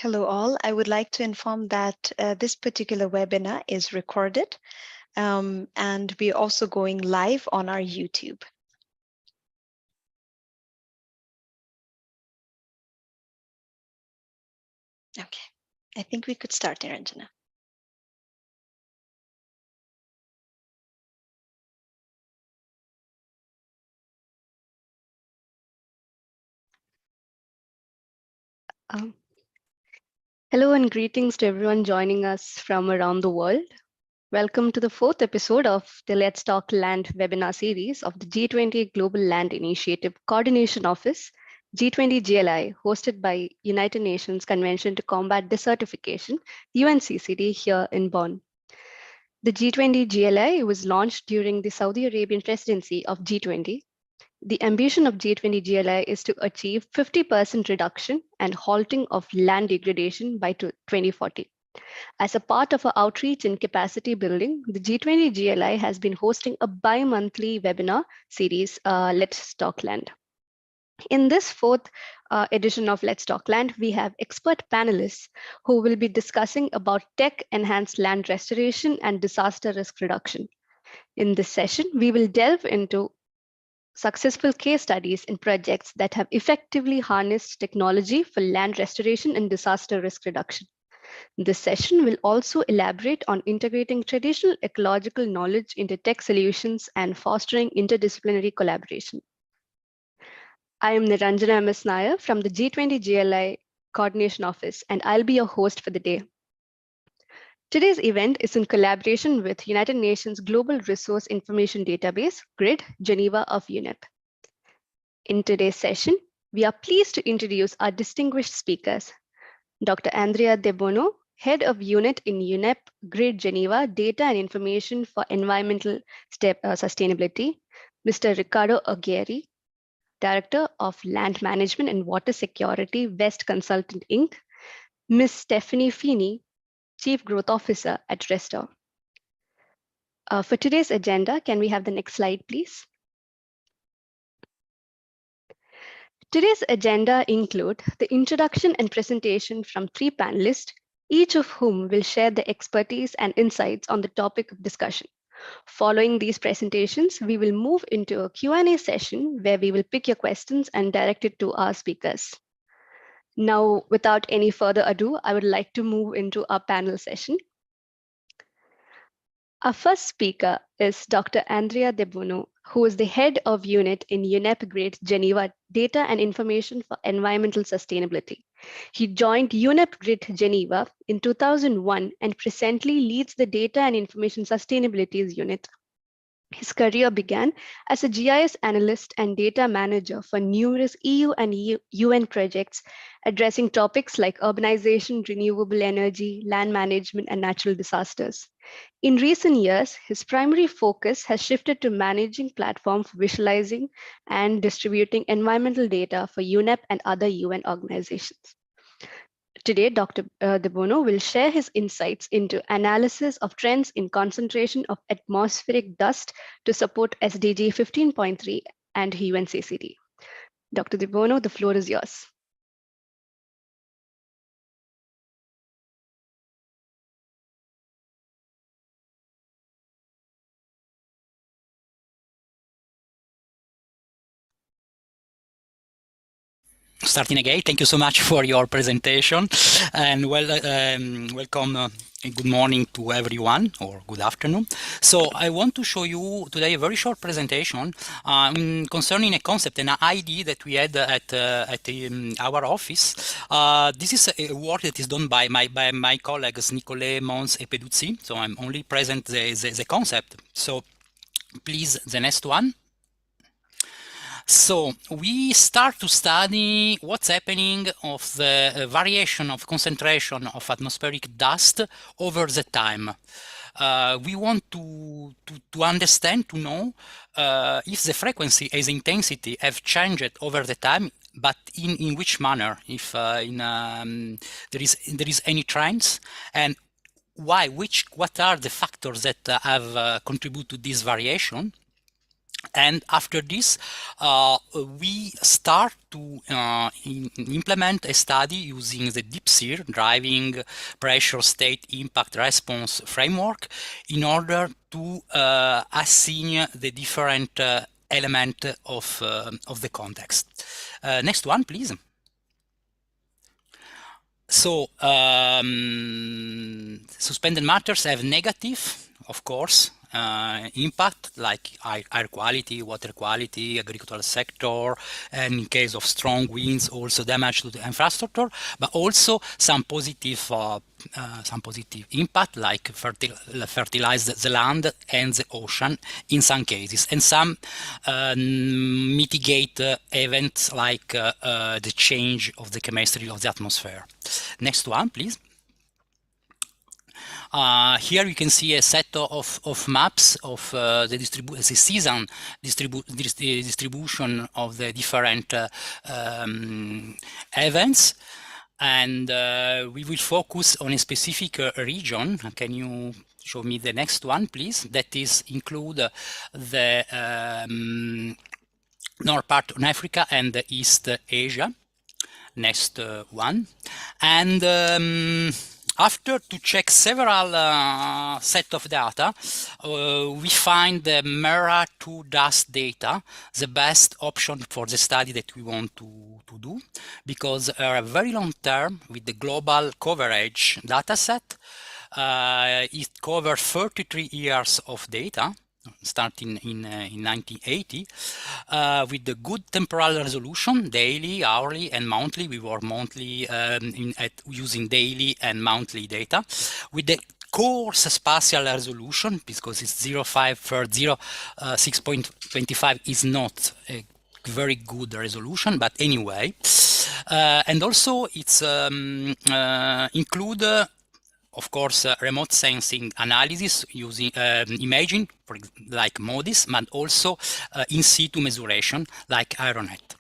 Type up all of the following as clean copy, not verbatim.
Hello all. I would like to inform that this particular webinar is recorded and we're also going live on our YouTube. Okay, I think we could start, Niranjana. Hello and greetings to everyone joining us from around the world. Welcome to the 4th episode of the Let's Talk Land webinar series of the G20 Global Land Initiative Coordination Office, G20 GLI, hosted by United Nations Convention to Combat Desertification, UNCCD, here in Bonn. The G20 GLI was launched during the Saudi Arabian presidency of G20. The ambition of G20 GLI is to achieve 50% reduction and halting of land degradation by 2040. As a part of our outreach and capacity building, the G20 GLI has been hosting a bi-monthly webinar series, Let's Talk Land. In this 4th edition of Let's Talk Land, we have expert panelists who will be discussing about tech-enhanced land restoration and disaster risk reduction. In this session, we will delve into successful case studies in projects that have effectively harnessed technology for land restoration and disaster risk reduction. This session will also elaborate on integrating traditional ecological knowledge into tech solutions and fostering interdisciplinary collaboration. I am Niranjana M.S. Nair from the G20 GLI Coordination Office, and I'll be your host for the day. Today's event is in collaboration with United Nations Global Resource Information Database, GRID, Geneva of UNEP. In today's session, we are pleased to introduce our distinguished speakers, Dr. Andrea De Bono, Head of Unit in UNEP GRID Geneva, Data and Information for Environmental Sustainability, Mr. Ricardo Aguirre, Director of Land Management and Water Security, West Consultant Inc., Ms. Stephanie Feeney, Chief Growth Officer at Restore. For today's agenda, can we have the next slide, please? Today's agenda include the introduction and presentation from 3 panelists, each of whom will share their expertise and insights on the topic of discussion. Following these presentations, we will move into a Q&A session where we will pick your questions and direct it to our speakers. Now, without any further ado, I would like to move into our panel session. Our first speaker is Dr. Andrea De Bono, who is the head of unit in UNEP GRID Geneva, Data and Information for Environmental Sustainability. He joined UNEP GRID Geneva in 2001 and presently leads the Data and Information Sustainabilities unit. His career began as a GIS analyst and data manager for numerous EU and UN projects addressing topics like urbanization, renewable energy, land management, and natural disasters. In recent years, his primary focus has shifted to managing platforms for visualizing and distributing environmental data for UNEP and other UN organizations. Today, Dr. De Bono will share his insights into analysis of trends in concentration of atmospheric dust to support SDG 15.3 and UNCCD. Dr. De Bono, the floor is yours. Starting again, thank you so much for your presentation, and welcome and good morning to everyone, or good afternoon. So I want to show you today a very short presentation concerning a concept, an idea that we had at our office. This is a work that is done by my colleagues Nicolet, Mons, and Peduzzi. So I'm only present the concept. So please, the next one. So we start to study what's happening of the variation of concentration of atmospheric dust over the time. We want to understand, to know if the frequency and the intensity have changed over the time, but in which manner, if there is any trends, and why, what are the factors that have contributed to this variation. And after this, we start to implement a study using the DeepSEER driving pressure state impact response framework in order to assign the different element of the context. Next one, please. So suspended matters have negative, of course, impact like air quality, water quality, agricultural sector, and in case of strong winds, also damage to the infrastructure, but also some positive impact like fertilize the land and the ocean in some cases, and some mitigate events like the change of the chemistry of the atmosphere. Next one, please. Here you can see a set of maps of the season distribution of the different events, and we will focus on a specific region. Can you show me the next one, please? That is include the north part of Africa and the East Asia. Next one. And after to check several set of data, we find the MERA2 dust data the best option for the study that we want to do, because a very long term with the global coverage data set. It covers 33 years of data, starting in 1980, with the good temporal resolution, daily, hourly, and monthly. We were monthly using daily and monthly data, with the coarse spatial resolution, because it's 0530, 6.25 is not a very good resolution, but anyway. And also it's include of course, remote sensing analysis using imaging, like MODIS, but also in situ measuration, like Aeronet.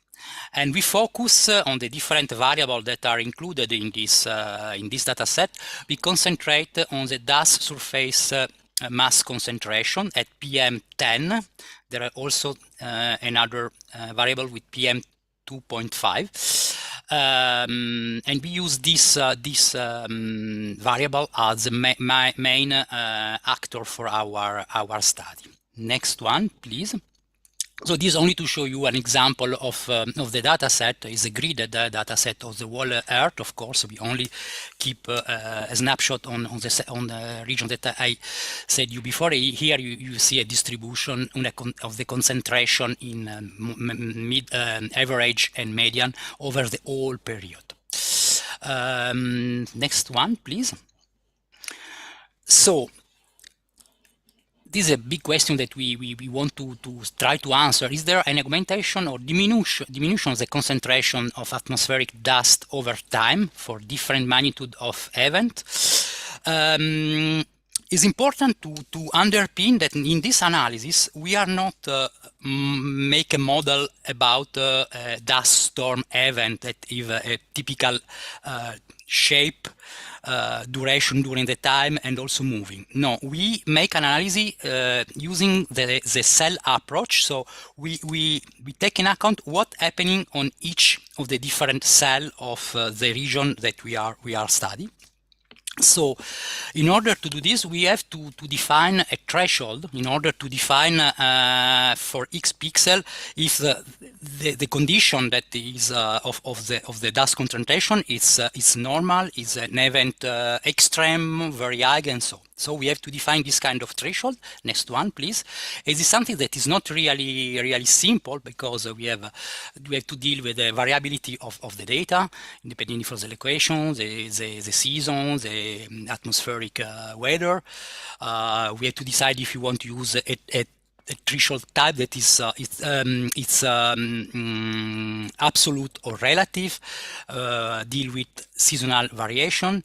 And we focus on the different variables that are included in this data set. We concentrate on the dust surface mass concentration at PM10. There are also another variable with PM2.5. And we use this variable as the main actor for our study. Next one, please. So this is only to show you an example of the data set. Is a gridded data set of the whole Earth. Of course, we only keep a snapshot on the region that I said you before. Here you see a distribution of the concentration in mid, average, and median over the whole period. Next one, please. So this is a big question that we want to try to answer. Is there an augmentation or diminution of the concentration of atmospheric dust over time for different magnitude of event? It's important to underpin that in this analysis we are not make a model about a dust storm event that is a typical shape, duration during the time, and also moving. No, we make an analysis using the cell approach. So we take in account what's happening on each of the different cell of the region that we are studying. So in order to do this, we have to define a threshold in order to define for each pixel if the condition that is of the dust concentration is normal, is an event extreme, very high, and so. So we have to define this kind of threshold. Next one, please. It is something that is not really simple, because we have to deal with the variability of the data, depending for the location, the season, the atmospheric weather. We have to decide if you want to use a threshold type that is absolute or relative, deal with seasonal variation,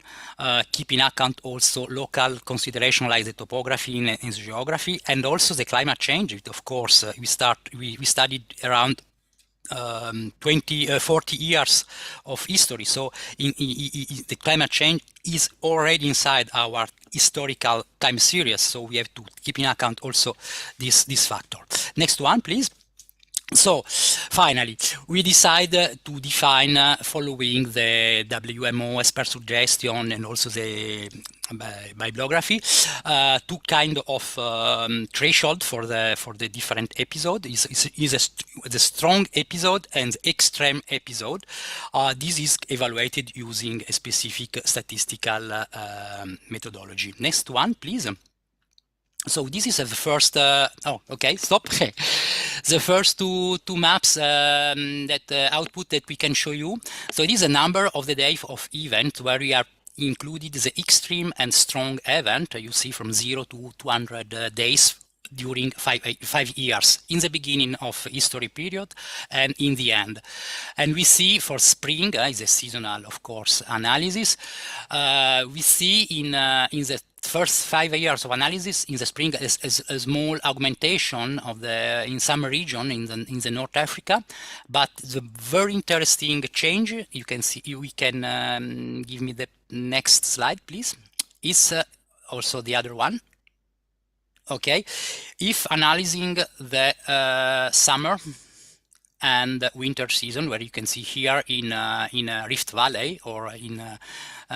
keep in account also local consideration like the topography and geography, and also the climate change. Of course, we studied around 40 years of history. So the climate change is already inside our historical time series. So we have to keep in account also this factor. Next one, please. So finally, we decided to define, following the WMO expert suggestion and also the bibliography, two kind of threshold for the different episode. Is the strong episode and the extreme episode. This is evaluated using a specific statistical methodology. Next one, please. So this is the first, oh, okay, stop. The first two maps that output that we can show you. So it is a number of the day of event where we are included the extreme and strong event. You see from 0 to 200 days during 5 years, in the beginning of history period and in the end. And we see for spring, is a seasonal, of course, analysis. We see in the first 5 years of analysis in the spring a small augmentation of in some region in the North Africa, but the very interesting change you can see. We can give me the next slide, please. Is also the other one. Okay, if analyzing the summer and winter season, where you can see here in Rift Valley or in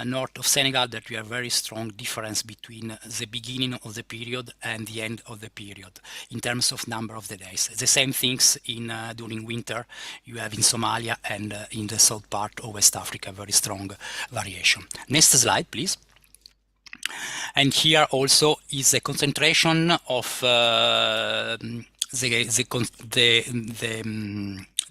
north of Senegal, that we have very strong difference between the beginning of the period and the end of the period in terms of number of the days. The same things in during winter you have in Somalia and in the south part of West Africa, very strong variation. Next slide, please. And here also is a concentration of the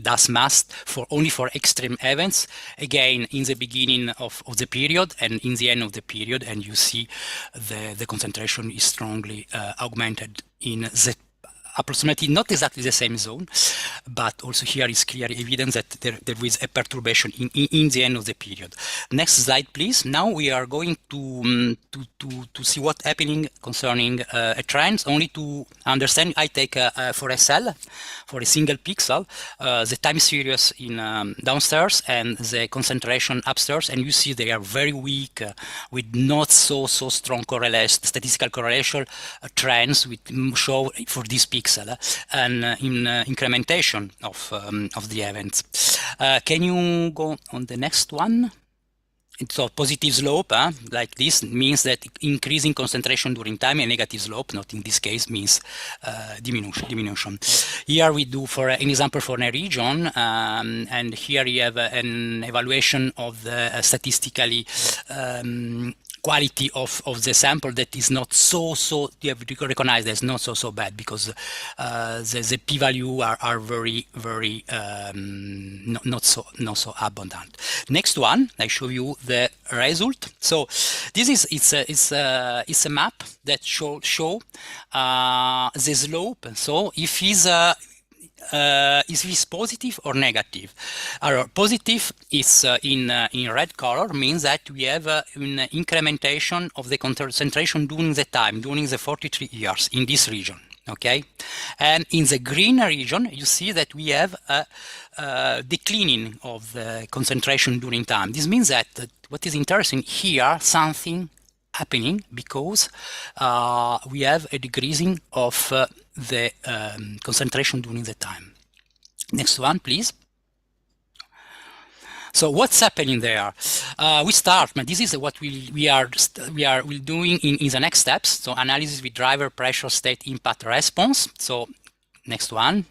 dust mass only for extreme events, again in the beginning of the period and in the end of the period, and you see the concentration is strongly augmented in the approximately not exactly the same zone, but also here is clear evidence that there is a perturbation in the end of the period. Next slide, please. Now we are going to see what's happening concerning a trend. Only to understand, I take for a cell, for a single pixel, the time series in downstairs and the concentration upstairs, and you see they are very weak with not so strong correlation, statistical correlation trends with show for this pixel and in incrementation of the events. Can you go on the next one? So positive slope, like this, means that increasing concentration during time, and negative slope, not in this case, means diminution. Here we do for an example for a region, and here you have an evaluation of the statistically quality of the sample that is not so you have to recognize that's not so bad, because the p-value are very not so abundant. Next one, I show you the result. So this is it's a map that show the slope. So if it's positive or negative. Positive is in red color, means that we have an incrementation of the concentration during the time, during the 43 years in this region. Okay, and in the green region, you see that we have a declining of the concentration during time. This means that what is interesting here, something happening, because we have a decreasing of the concentration during the time. Next one, please. So what's happening there? We start, but this is what we are doing in the next steps. So analysis with driver, pressure, state, impact, response. So next one,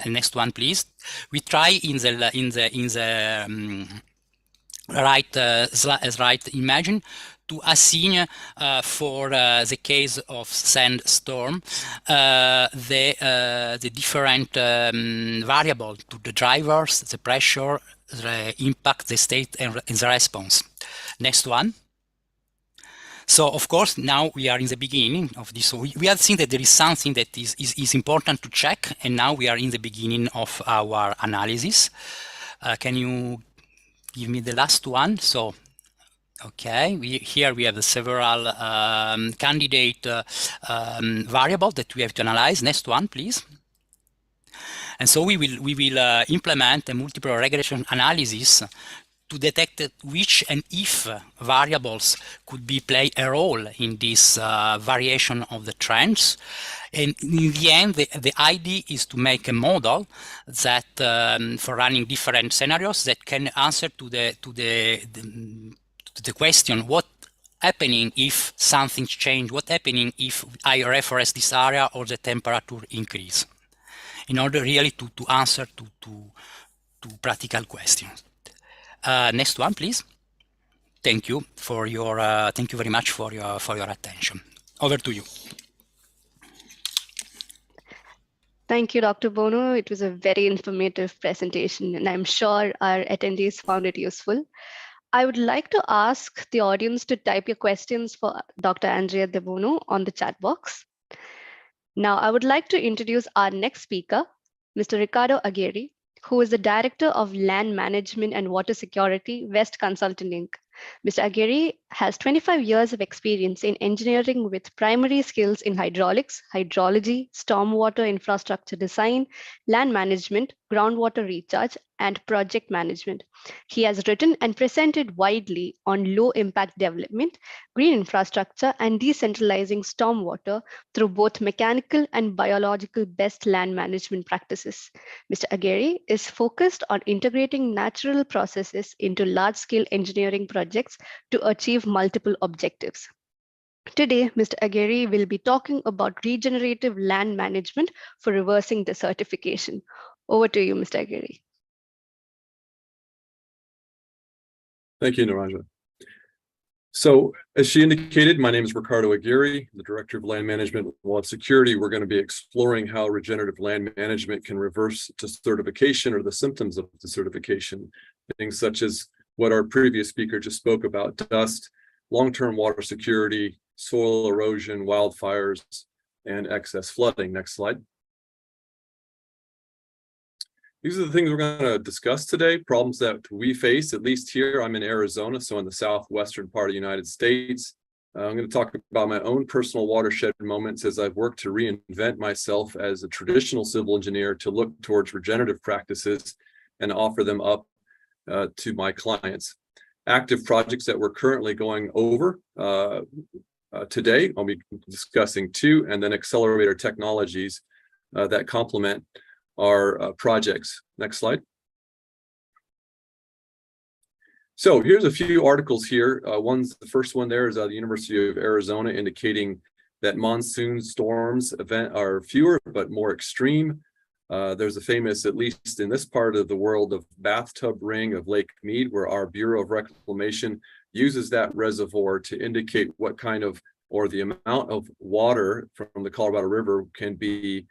and next one, please. We try in the right imagine to assign for the case of sandstorm the different variable to the drivers, the pressure, the impact, the state, and the response. Next one. So of course now we are in the beginning of this. So we have seen that there is something that is important to check, and now we are in the beginning of our analysis. Can you give me the last one? So okay, here we have several candidate variables that we have to analyze. Next one, please. And so we will implement a multiple regression analysis to detect which and if variables could play a role in this variation of the trends. And in the end, the idea is to make a model that for running different scenarios that can answer to the question, what happening if something change, what happening if I reforest this area or the temperature increase, in order really to answer to practical questions. Next one, please. Thank you for your thank you very much for your attention. Over to you. Thank you, Dr. Bono. It was a very informative presentation, and I'm sure our attendees found it useful. I would like to ask the audience to type your questions for Dr. Andrea De Bono on the chat box. Now, I would like to introduce our next speaker, Mr. Ricardo Aguirre, who is the Director of Land Management and Water Security, West Consulting Inc. Mr. Aguirre has 25 years of experience in engineering with primary skills in hydraulics, hydrology, stormwater infrastructure design, land management, groundwater recharge, and project management. He has written and presented widely on low impact development, green infrastructure, and decentralizing stormwater through both mechanical and biological best land management practices. Mr. Aguirre is focused on integrating natural processes into large-scale engineering projects to achieve multiple objectives. Today, Mr. Aguirre will be talking about regenerative land management for reversing desertification. Over to you, Mr. Aguirre. Thank you, Naranja. So, as she indicated, my name is Ricardo Aguirre, the Director of Land Management and Water Security. We're going to be exploring how regenerative land management can reverse desertification or the symptoms of desertification, things such as what our previous speaker just spoke about: dust, long-term water security, soil erosion, wildfires, and excess flooding. Next slide. These are the things we're going to discuss today, problems that we face, at least here. I'm in Arizona, so in the southwestern part of the United States. I'm going to talk about my own personal watershed moments as I've worked to reinvent myself as a traditional civil engineer to look towards regenerative practices and offer them up to my clients. Active projects that we're currently going over today, I'll be discussing two, and then accelerator technologies that complement our projects. Next slide. So here's a few articles here. The first one there is out of the University of Arizona, indicating that monsoon storms are fewer but more extreme. There's a famous, at least in this part of the world, of bathtub ring of Lake Mead, where our Bureau of Reclamation uses that reservoir to indicate what kind of, or the amount of water from the Colorado River can be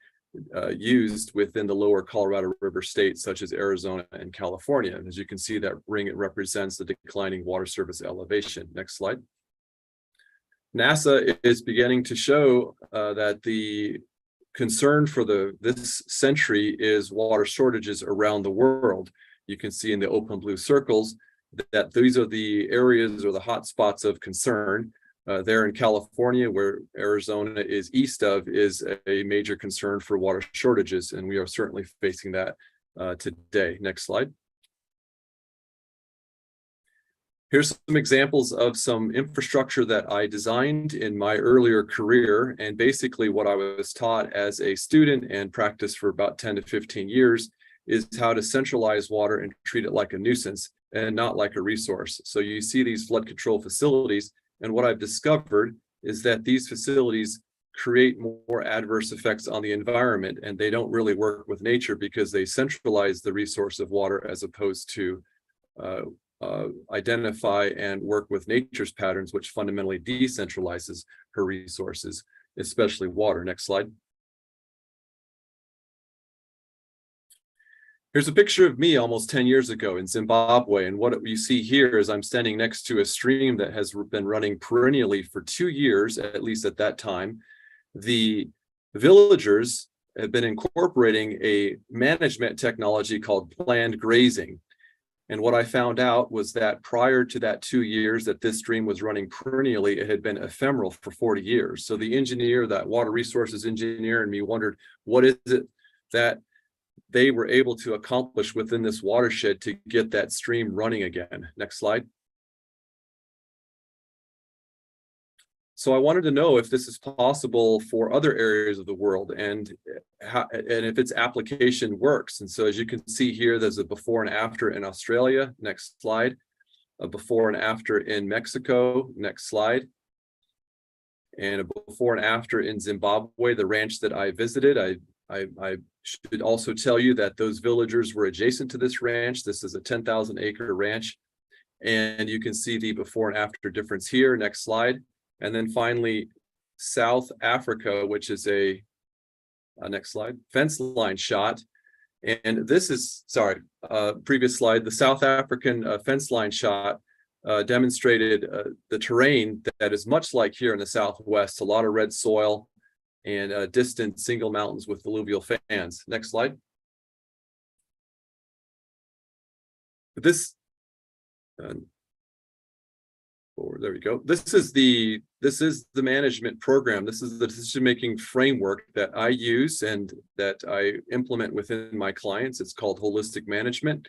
used within the lower Colorado River states, such as Arizona and California. And as you can see, that ring, it represents the declining water surface elevation. Next slide. NASA is beginning to show that the concern for this century is water shortages around the world. You can see in the open blue circles that these are the areas or the hot spots of concern. There in California, where Arizona is east of, is a major concern for water shortages, and we are certainly facing that today. Next slide. Here's some examples of some infrastructure that I designed in my earlier career, and basically what I was taught as a student and practiced for about 10 to 15 years is how to centralize water and treat it like a nuisance and not like a resource. So you see these flood control facilities, and what I've discovered is that these facilities create more adverse effects on the environment, and they don't really work with nature because they centralize the resource of water as opposed to identify and work with nature's patterns, which fundamentally decentralizes her resources, especially water. Next slide. Here's a picture of me almost 10 years ago in Zimbabwe, and what you see here is I'm standing next to a stream that has been running perennially for 2 years, at least at that time. The villagers have been incorporating a management technology called planned grazing. And what I found out was that prior to that 2 years that this stream was running perennially, it had been ephemeral for 40 years. So the engineer, that water resources engineer, and me wondered, what is it that they were able to accomplish within this watershed to get that stream running again. Next slide. So I wanted to know if this is possible for other areas of the world and if its application works. And so as you can see here, there's a before and after in Australia. Next slide. A before and after in Mexico. Next slide. And a before and after in Zimbabwe, the ranch that I visited. I should also tell you that those villagers were adjacent to this ranch. This is a 10,000 acre ranch. And you can see the before and after difference here. Next slide. And then finally, South Africa, which is a next slide, fence line shot. And this is, sorry, previous slide, the South African fence line shot demonstrated the terrain that is much like here in the Southwest, a lot of red soil and distant single mountains with alluvial fans. Next slide. This, there we go. This is the management program. This is the decision-making framework that I use and that I implement within my clients. It's called holistic management.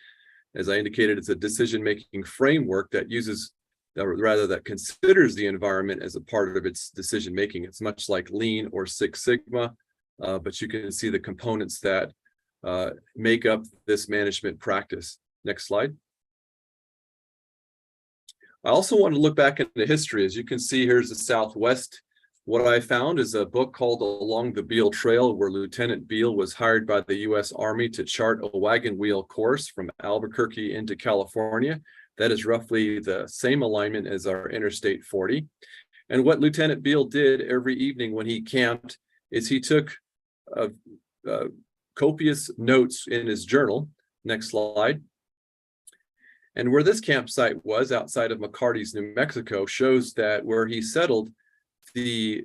As I indicated, it's a decision-making framework that uses, rather that considers the environment as a part of its decision-making. It's much like Lean or Six Sigma, but you can see the components that make up this management practice. Next slide. I also want to look back into history. As you can see, here's the Southwest. What I found is a book called Along the Beale Trail, where Lieutenant Beale was hired by the U.S. Army to chart a wagon wheel course from Albuquerque into California. That is roughly the same alignment as our Interstate 40. And what Lieutenant Beale did every evening when he camped is he took copious notes in his journal. Next slide. And where this campsite was outside of McCarty's, New Mexico, shows that where he settled, the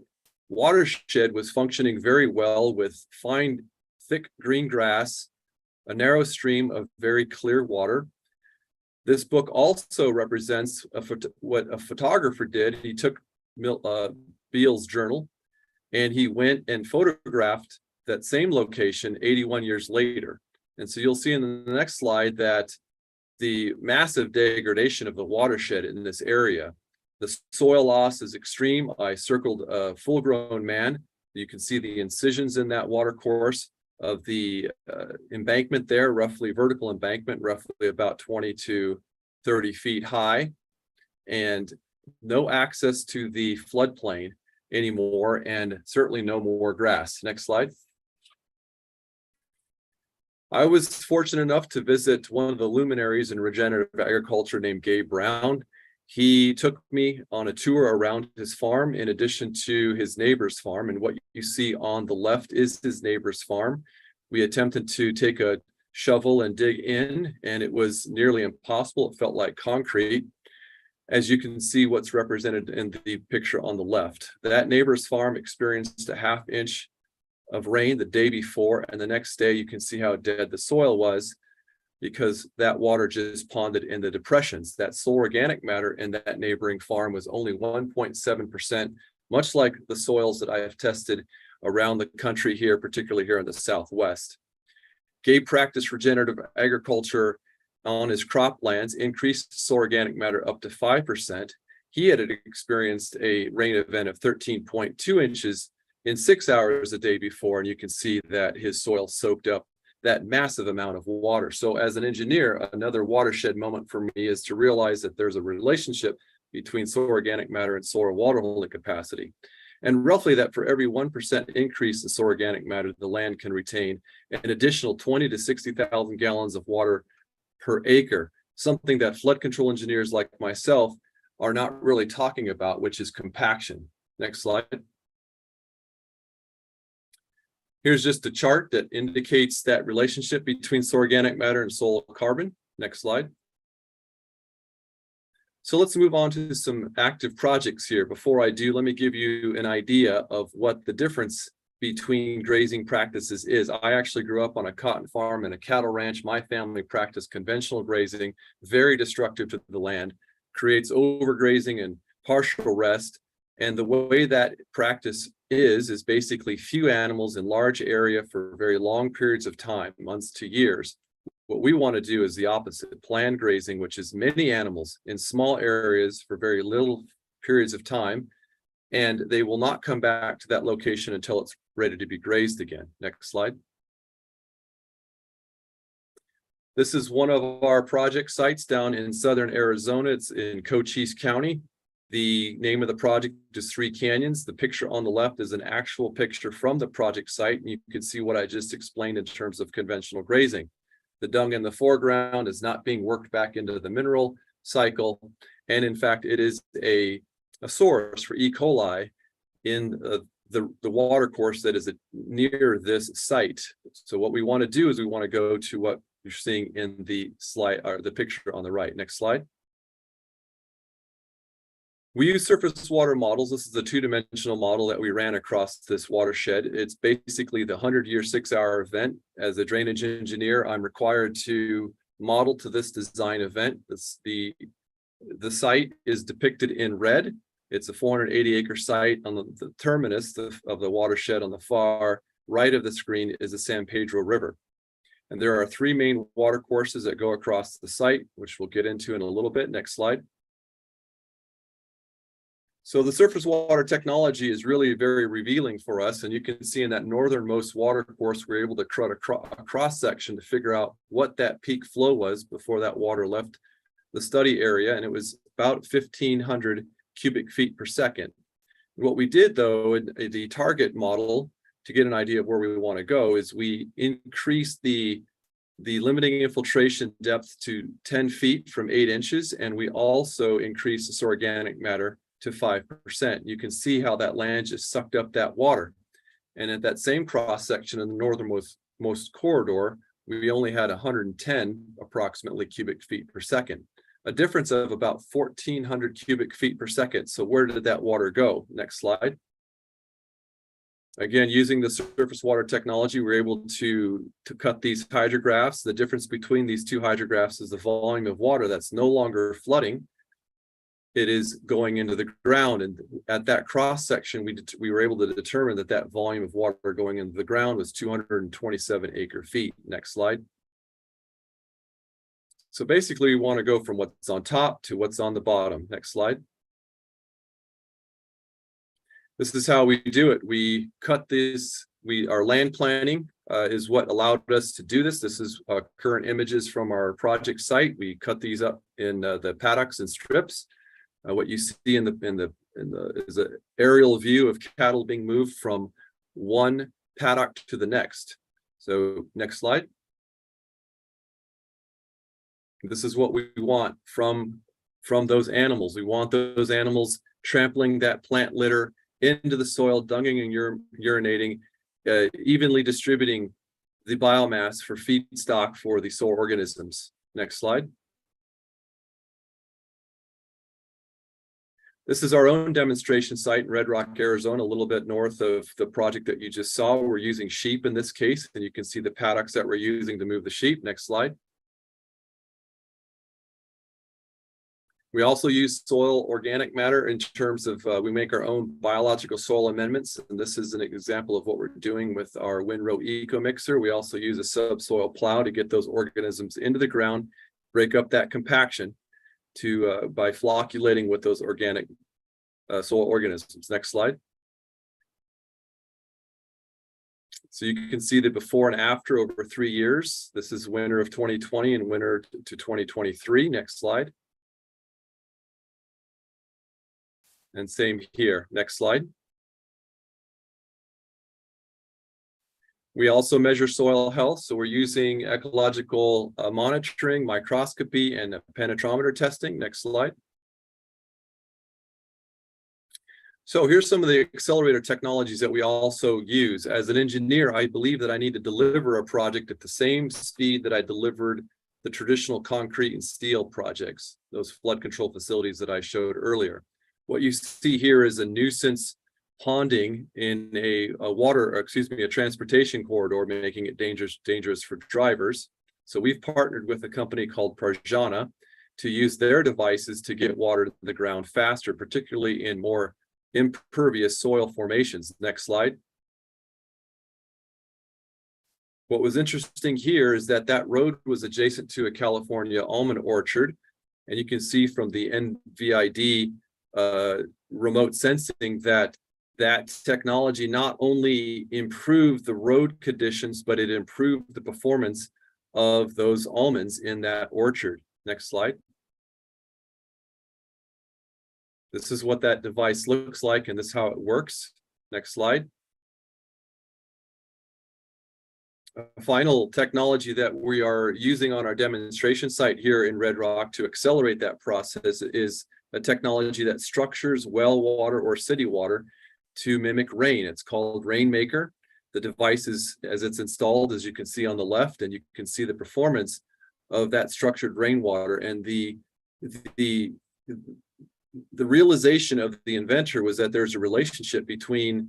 watershed was functioning very well with fine, thick green grass, a narrow stream of very clear water. This book also represents what a photographer did. He took Beale's journal and he went and photographed that same location 81 years later. And so you'll see in the next slide that the massive degradation of the watershed in this area. The soil loss is extreme. I circled a full-grown man. You can see the incisions in that water course of the embankment there, roughly vertical embankment, roughly about 20 to 30 feet high, and no access to the floodplain anymore, and certainly no more grass. Next slide. I was fortunate enough to visit one of the luminaries in regenerative agriculture named Gabe Brown. He took me on a tour around his farm in addition to his neighbor's farm. And what you see on the left is his neighbor's farm. We attempted to take a shovel and dig in, and it was nearly impossible. It felt like concrete. As you can see what's represented in the picture on the left. That neighbor's farm experienced a ½ inch of rain the day before, and the next day you can see how dead the soil was because that water just ponded in the depressions. That soil organic matter in that neighboring farm was only 1.7%, much like the soils that I have tested around the country here, particularly here in the Southwest. Gabe practiced regenerative agriculture on his croplands, increased soil organic matter up to 5%. He had experienced a rain event of 13.2 inches in 6 hours a day before, and you can see that his soil soaked up that massive amount of water. So as an engineer, another watershed moment for me is to realize that there's a relationship between soil organic matter and soil water holding capacity. And roughly that for every 1% increase in soil organic matter, the land can retain an additional 20 to 60,000 gallons of water per acre, something that flood control engineers like myself are not really talking about, which is compaction. Next slide. Here's just a chart that indicates that relationship between soil organic matter and soil carbon. Next slide. So let's move on to some active projects here. Before I do, let me give you an idea of what the difference between grazing practices is. I actually grew up on a cotton farm and a cattle ranch. My family practiced conventional grazing, very destructive to the land, creates overgrazing and partial rest. And the way that practice is basically few animals in large area for very long periods of time, months to years. What we want to do is the opposite, planned grazing, which is many animals in small areas for very little periods of time, and they will not come back to that location until it's ready to be grazed again. Next slide. This is one of our project sites down in southern Arizona. It's in Cochise County. The name of the project is Three Canyons. The picture on the left is an actual picture from the project site, and you can see what I just explained in terms of conventional grazing. The dung in the foreground is not being worked back into the mineral cycle, and in fact, it is a source for E. coli in the water course that is near this site. So what we want to do is we want to go to what you're seeing in the slide, or the picture on the right. Next slide. We use surface water models. This is a two-dimensional model that we ran across this watershed. It's basically the 100-year 6-hour event. As a drainage engineer, I'm required to model to this design event. The site is depicted in red. It's a 480-acre site. On the terminus of the watershed on the far right of the screen is the San Pedro River. And there are 3 main water courses that go across the site, which we'll get into in a little bit. Next slide. So the surface water technology is really very revealing for us. And you can see in that northernmost water course, we're able to cut a cross section to figure out what that peak flow was before that water left the study area. And it was about 1,500 cubic feet per second. What we did, though, in the target model, to get an idea of where we want to go, is we increased the limiting infiltration depth to 10 feet from 8 inches. And we also increased this organic matter to 5%. You can see how that land just sucked up that water. And at that same cross section in the northernmost corridor, we only had 110 approximately cubic feet per second, a difference of about 1,400 cubic feet per second. So where did that water go? Next slide. Again, using the surface water technology, we're able to cut these hydrographs. The difference between these two hydrographs is the volume of water that's no longer flooding. It is going into the ground, and at that cross section, we were able to determine that volume of water going into the ground was 227 acre feet. Next slide. So basically, we want to go from what's on top to what's on the bottom. Next slide. This is how we do it. We cut this. Our land planning is what allowed us to do this. This is current images from our project site. We cut these up in the paddocks and strips. What you see in the is an aerial view of cattle being moved from one paddock to the next. So next slide. This is what we want from those animals. We want those animals trampling that plant litter into the soil, dunging and urinating, evenly distributing the biomass for feedstock for the soil organisms. Next slide. This is our own demonstration site in Red Rock, Arizona, a little bit north of the project that you just saw. We're using sheep in this case, and you can see the paddocks that we're using to move the sheep. Next slide. We also use soil organic matter in terms of we make our own biological soil amendments. And this is an example of what we're doing with our Windrow Eco Mixer. We also use a subsoil plow to get those organisms into the ground, break up that compaction by flocculating with those organic soil organisms. Next slide. So you can see the before and after over 3 years. This is winter of 2020 and winter to 2023. Next slide. And same here. Next slide. We also measure soil health. So we're using ecological monitoring, microscopy, and penetrometer testing. Next slide. So here's some of the accelerator technologies that we also use. As an engineer, I believe that I need to deliver a project at the same speed that I delivered the traditional concrete and steel projects, those flood control facilities that I showed earlier. What you see here is a nuisance ponding in a transportation corridor, making it dangerous for drivers. So we've partnered with a company called Prajana to use their devices to get water to the ground faster, particularly in more impervious soil formations. Next slide. What was interesting here is that that road was adjacent to a California almond orchard. And you can see from the NVID remote sensing that technology not only improved the road conditions, but it improved the performance of those almonds in that orchard. Next slide. This is what that device looks like, and this is how it works. Next slide. A final technology that we are using on our demonstration site here in Red Rock to accelerate that process is a technology that structures well water or city water to mimic rain. It's called Rainmaker. The device is, as it's installed, as you can see on the left, and you can see the performance of that structured rainwater. And the realization of the inventor was that there's a relationship between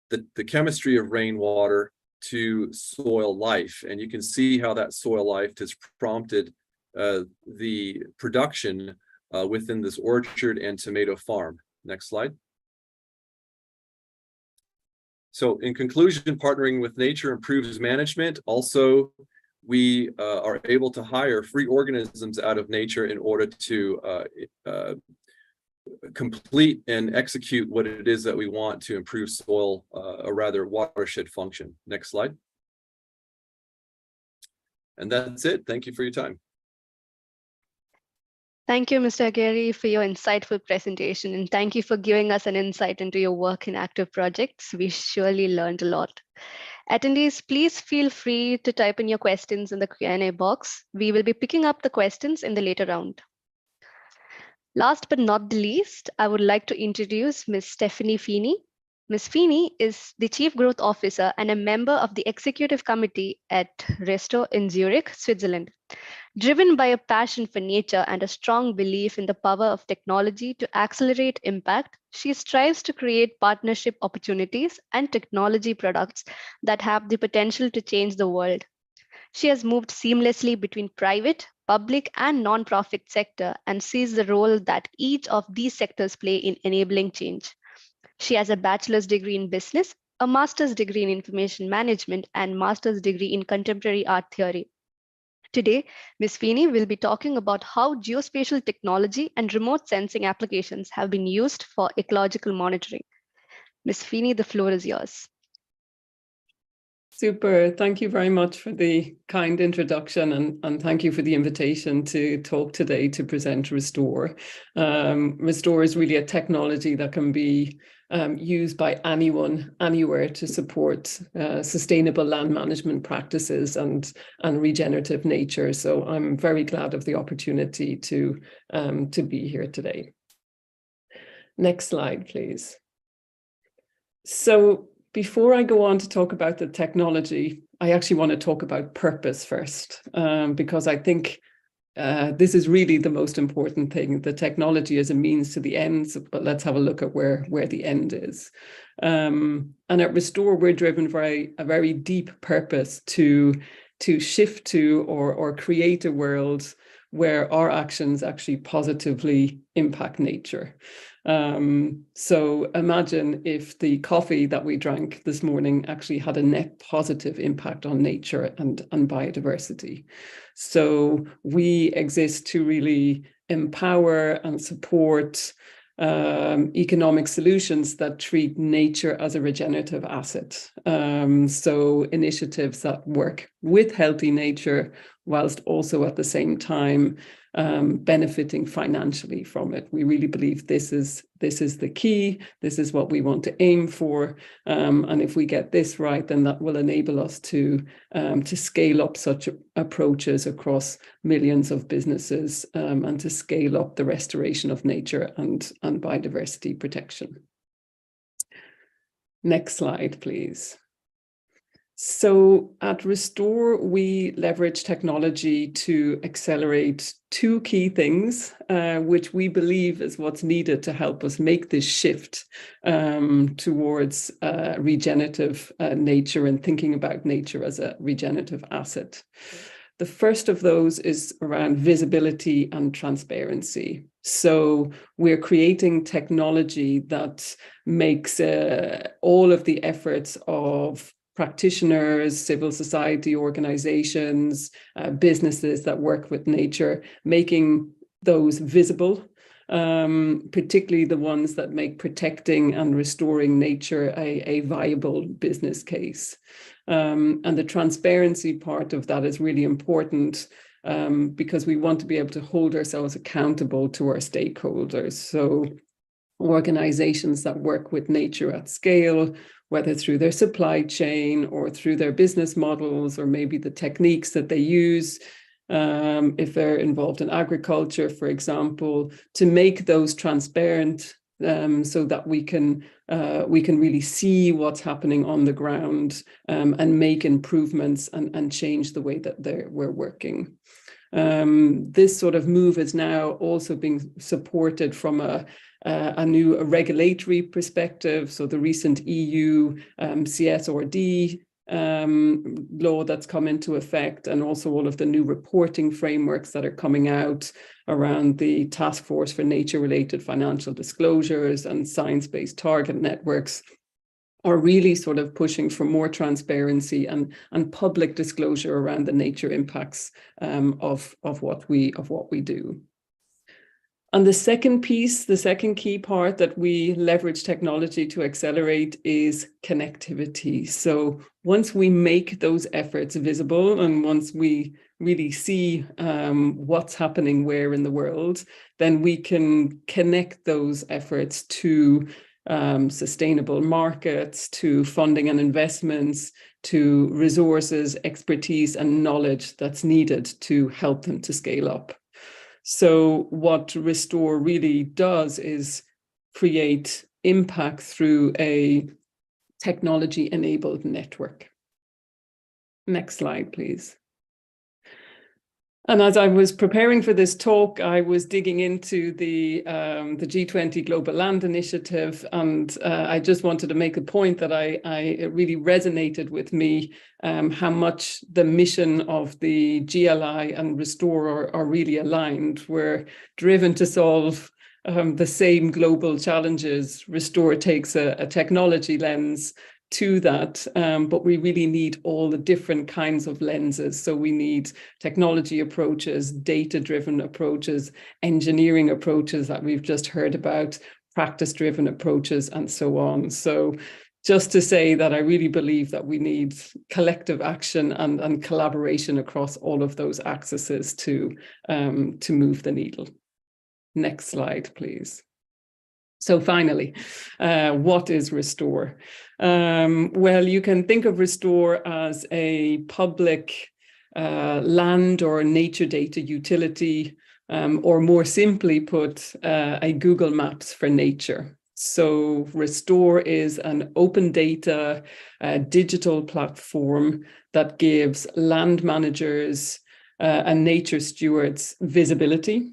the chemistry of rainwater to soil life. And you can see how that soil life has prompted the production within this orchard and tomato farm. Next slide. So in conclusion, partnering with nature improves management. Also, we are able to hire free organisms out of nature in order to complete and execute what it is that we want to improve soil, or rather watershed function. Next slide. And that's it. Thank you for your time. Thank you, Mr. Aguirre, for your insightful presentation, and thank you for giving us an insight into your work in active projects. We surely learned a lot. Attendees, please feel free to type in your questions in the Q&A box. We will be picking up the questions in the later round. Last but not the least, I would like to introduce Ms. Stephanie Feeney. Ms. Feeney is the Chief Growth Officer and a member of the Executive Committee at Restore in Zurich, Switzerland. Driven by a passion for nature and a strong belief in the power of technology to accelerate impact, she strives to create partnership opportunities and technology products that have the potential to change the world. She has moved seamlessly between private, public, and non-profit sector and sees the role that each of these sectors play in enabling change. She has a bachelor's degree in business, a master's degree in information management, and master's degree in contemporary art theory. Today, Ms. Feeney will be talking about how geospatial technology and remote sensing applications have been used for ecological monitoring. Ms. Feeney, the floor is yours. Super. Thank you very much for the kind introduction, and thank you for the invitation to talk today to present Restore. Restore is really a technology that can be used by anyone, anywhere to support sustainable land management practices and regenerative nature. So I'm very glad of the opportunity to be here today. Next slide, please. So before I go on to talk about the technology, I actually want to talk about purpose first, because I think this is really the most important thing. The technology is a means to the ends, but let's have a look at where the end is. And at Restore, we're driven by a very deep purpose to shift to or create a world where our actions actually positively impact nature. So imagine if the coffee that we drank this morning actually had a net positive impact on nature and biodiversity. So we exist to really empower and support economic solutions that treat nature as a regenerative asset. So initiatives that work with healthy nature whilst also at the same time benefiting financially from it. We really believe this is the key. This is what we want to aim for. And if we get this right, then that will enable us to scale up such approaches across millions of businesses and to scale up the restoration of nature and biodiversity protection. Next slide, please. So at Restore, we leverage technology to accelerate two key things, which we believe is what's needed to help us make this shift towards regenerative nature and thinking about nature as a regenerative asset. The first of those is around visibility and transparency. So we're creating technology that makes all of the efforts of practitioners, civil society organizations, businesses that work with nature, making those visible, particularly the ones that make protecting and restoring nature a viable business case. And the transparency part of that is really important, because we want to be able to hold ourselves accountable to our stakeholders. So organizations that work with nature at scale, whether through their supply chain or through their business models, or maybe the techniques that they use, if they're involved in agriculture, for example, to make those transparent, so that we can really see what's happening on the ground, and make improvements and change the way that we're working. This sort of move is now also being supported from a new regulatory perspective. So the recent EU CSRD law that's come into effect, and also all of the new reporting frameworks that are coming out around the Task Force for Nature-related Financial Disclosures and Science-Based Target Networks, are really sort of pushing for more transparency and public disclosure around the nature impacts of what we do. And the second piece, the second key part that we leverage technology to accelerate is connectivity. So once we make those efforts visible, and once we really see what's happening where in the world, then we can connect those efforts to sustainable markets, to funding and investments, to resources, expertise, and knowledge that's needed to help them to scale up. So what Restore really does is create impact through a technology-enabled network. Next slide, please. And as I was preparing for this talk, I was digging into the G20 Global Land Initiative, and I just wanted to make a point that it really resonated with me, how much the mission of the GLI and Restore are really aligned. We're driven to solve the same global challenges. Restore takes a technology lens to that, but we really need all the different kinds of lenses. So we need technology approaches, data-driven approaches, engineering approaches that we've just heard about, practice-driven approaches, and so on. So just to say that I really believe that we need collective action and collaboration across all of those axes to move the needle. Next slide, please. So finally, what is Restore? Well, you can think of Restore as a public land or nature data utility, or more simply put, a Google Maps for nature. So Restore is an open data digital platform that gives land managers and nature stewards visibility.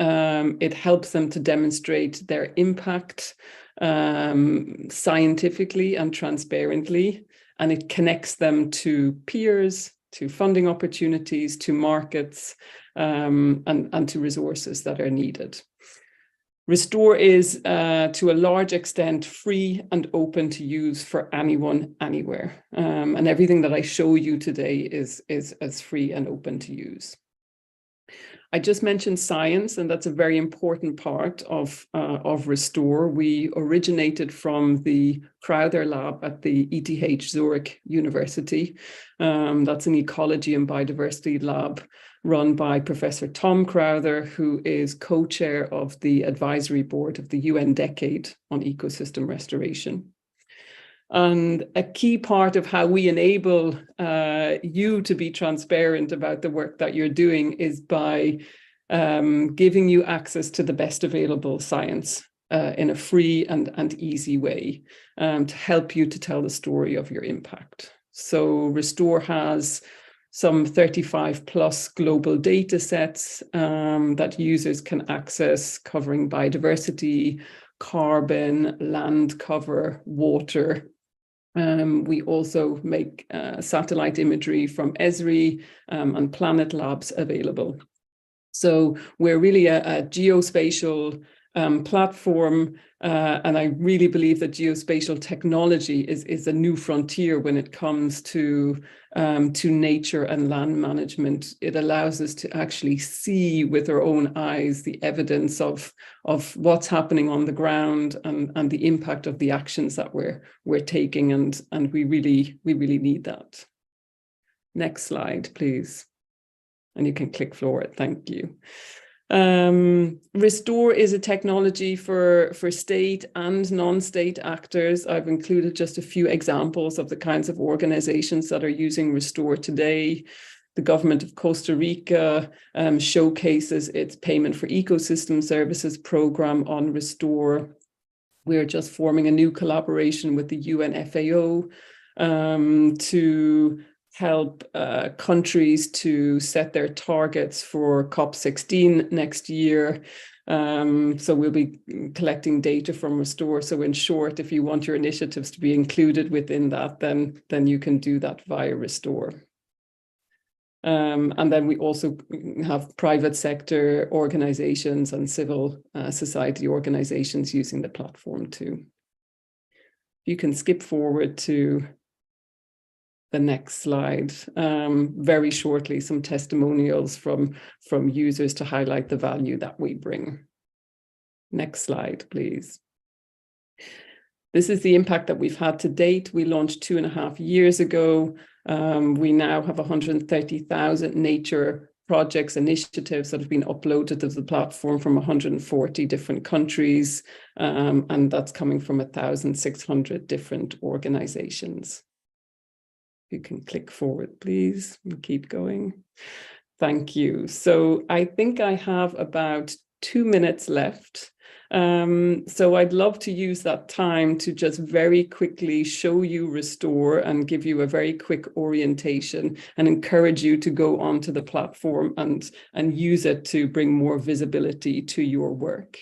It helps them to demonstrate their impact scientifically and transparently, and it connects them to peers, to funding opportunities, to markets, and to resources that are needed. Restore is, to a large extent, free and open to use for anyone, anywhere. And everything that I show you today is as free and open to use. I just mentioned science, and that's a very important part of Restore. We originated from the Crowther Lab at the ETH Zurich University. That's an ecology and biodiversity lab run by Professor Tom Crowther, who is co-chair of the advisory board of the UN Decade on Ecosystem Restoration. And a key part of how we enable you to be transparent about the work that you're doing is by giving you access to the best available science in a free and easy way, to help you to tell the story of your impact. So Restore has some 35 plus global data sets that users can access, covering biodiversity, carbon, land cover, water. We also make satellite imagery from Esri and Planet Labs available. So we're really a geospatial platform, and I really believe that geospatial technology is a new frontier when it comes to nature and land management. It allows us to actually see with our own eyes the evidence of what's happening on the ground and the impact of the actions that we're taking, and we really need that. Next slide, please. And you can click forward. Thank you. Restore is a technology for state and non-state actors. I've included just a few examples of the kinds of organizations that are using Restore today. The government of Costa Rica showcases its Payment for Ecosystem Services program on Restore. We're just forming a new collaboration with the UN FAO to help countries to set their targets for COP16 next year. So we'll be collecting data from Restore. So in short, if you want your initiatives to be included within that, then you can do that via Restore. And then we also have private sector organizations and civil society organizations using the platform too. You can skip forward to the next slide. Very shortly, some testimonials from users to highlight the value that we bring. Next slide, please. This is the impact that we've had to date. We launched 2.5 years ago. We now have 130,000 nature projects, initiatives that have been uploaded to the platform from 140 different countries, and that's coming from 1,600 different organizations. You can click forward, please, and keep going. Thank you. So I think I have about 2 minutes left. So I'd love to use that time to just very quickly show you Restore and give you a very quick orientation and encourage you to go onto the platform and use it to bring more visibility to your work.